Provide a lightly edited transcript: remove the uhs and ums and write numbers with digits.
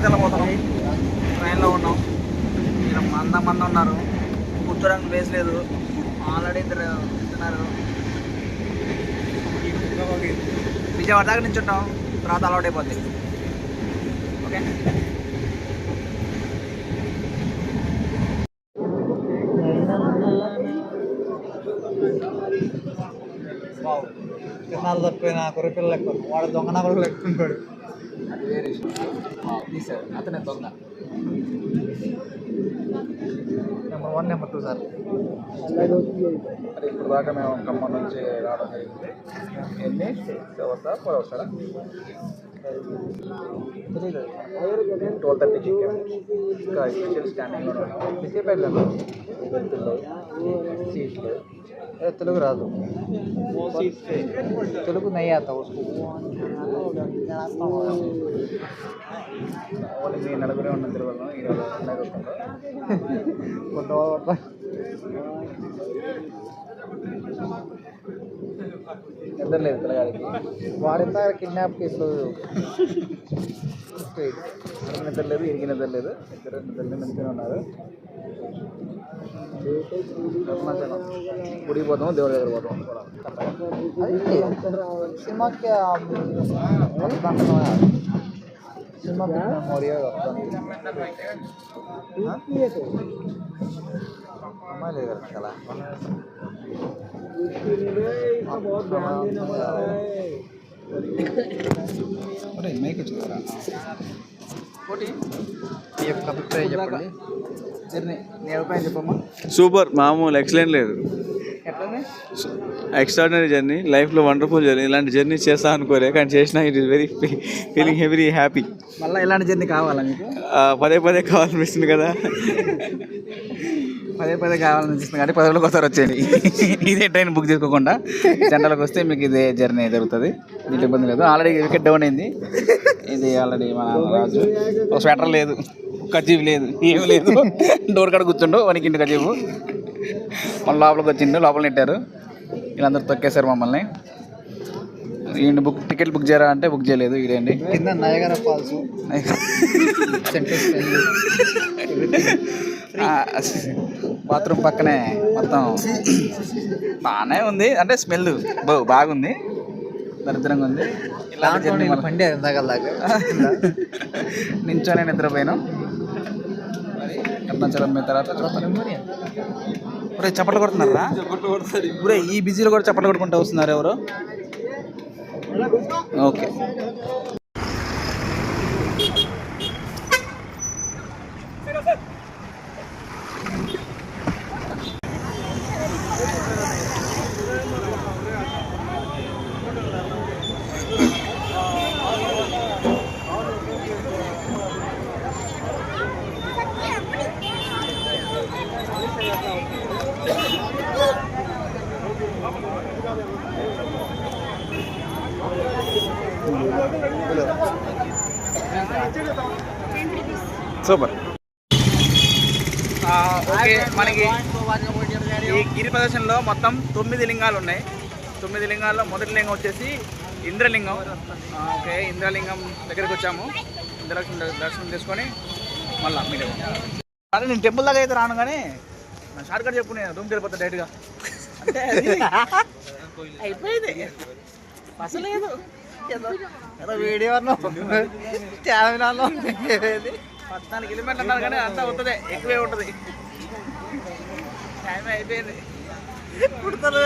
తిరుమల పోతున్నాం. ట్రైన్లో ఉన్నాం. ఇక్కడ మంది ఉన్నారు. కూర్చోడానికి ప్లేస్ లేదు. ఆల్రెడీ తిన్నారు. విజయవాడ దాకా నుంచి ఉంటాం. తర్వాత అలవాటు అయిపోద్ది. ఓకే. తిన్నాళ్ళు తప్పిన కొరపిల్ల లెక్క వాడు దొంగ నగలు లెక్కుంటాడు. అది వేరే తీసాడు అతనే దొంగ. Number 1 number 2 sir. అది ఇప్పుడు దాకా మేము ఖమ్మం నుంచి రావడం జరిగింది. ఎన్ని వస్తారా తెలీదు. 12:30కి ఇంకా స్పెషల్ స్టాండింగ్ విజయపేటలో సీట్లు తెలుగు రాదు. తెలుగు నయ్యి आता उसको ఓన్లీ మీ నలుగురే ఉన్న తిరువల్లో నిద్రలేదు పిల్లగాడికి. వాడిందా కిడ్నాప్ కేసులో నిద్రలేదు, ఇరికి నిద్రలేదు. ఇద్దరు నిద్రలేదు, మంచిగా ఉన్నారు. గుడికి పోతాము, దేవుడి దగ్గర పోతాం. సినిమాకి సినిమా మెమోరియా అమ్మాయి లేదు కదా. మేక్ వచ్చారా అభిప్రాయం చెప్పండి. నేను రూపాయలు చెప్పమ్మా. సూపర్, మామూలు ఎక్సలెంట్ లేదు. ఎక్స్ట్రాడినరీ జర్నీ, లైఫ్లో వండర్ఫుల్ జర్నీ. ఇలాంటి జర్నీ చేస్తా అనుకోలే, కానీ చేసినా it is feeling very happy. మళ్ళీ ఇలాంటి జర్నీ కావాలా మీకు? పదే కావాలనిపిస్తుంది కదా. పదే కావాలనిపిస్తుంది కాబట్టి 10 రోజులకు ఒకసారి వచ్చేయండి. ఇదే ట్రైన్ బుక్ చేసుకోకుండా జనరల్కి వస్తే మీకు ఇదే జర్నీ జరుగుతుంది. దీంట్లో ఇబ్బంది లేదు. ఆల్రెడీ వికెట్ డౌన్ అయింది. ఇది ఆల్రెడీ మన రాజు ఒక స్వెటర్ లేదు, కర్చీఫ్ లేదు, ఏమి లేదు. డోర్ కాడ కూర్చుండు వనికింటి కర్చీఫ్. మన లోపలికి వచ్చిండు, లోపల నెట్టారు. వీళ్ళందరూ తొక్కేశారు మమ్మల్ని. ఈ టికెట్ బుక్ చేయరా అంటే బుక్ చేయలేదు. ఇదేంటి కింద నయగర ఫాల్స్, బాత్రూమ్ పక్కనే మొత్తం బాగానే ఉంది. అంటే స్మెల్ బాగుంది, దరిద్రంగా ఉంది. ఇలాంటి జర్నీ పండి ఇందాకలాగా నించోనే నిద్రపోయినాం. అరుణాచలం మీద తర్వాత చప్పట్లు కొడుతున్నారా? ఇప్పుడే ఈ బిజీలో కూడా చప్పట్లు కొట్టుకుంటూ వస్తున్నారు ఎవరు? ఓకే. సూపర్. ఓకే, మనకి ఈ గిరి ప్రదర్శనలో మొత్తం 9 లింగాలు ఉన్నాయి. 9 లింగాల్లో మొదటి లింగం వచ్చేసి ఇంద్రలింగం. ఓకే, ఇంద్రలింగం దగ్గరికి వచ్చాము. దర్శనం చేసుకొని మళ్ళీ మీరు అదే నేను టెంపుల్ దాకా అయితే రాను, కానీ నా షార్ట్ కట్ చెప్పు, నేను రూమ్కి వెళ్ళిపోతా డైరెక్ట్గా. అంటే అయిపోయింది అసలు లేదు. ఏదో వీడియో 14 కిలోమీటర్లు అన్నారు, కానీ అంతా అవుతుంది, ఎక్కువే ఉంటుంది. టైం అయిపోయింది. పుడతారు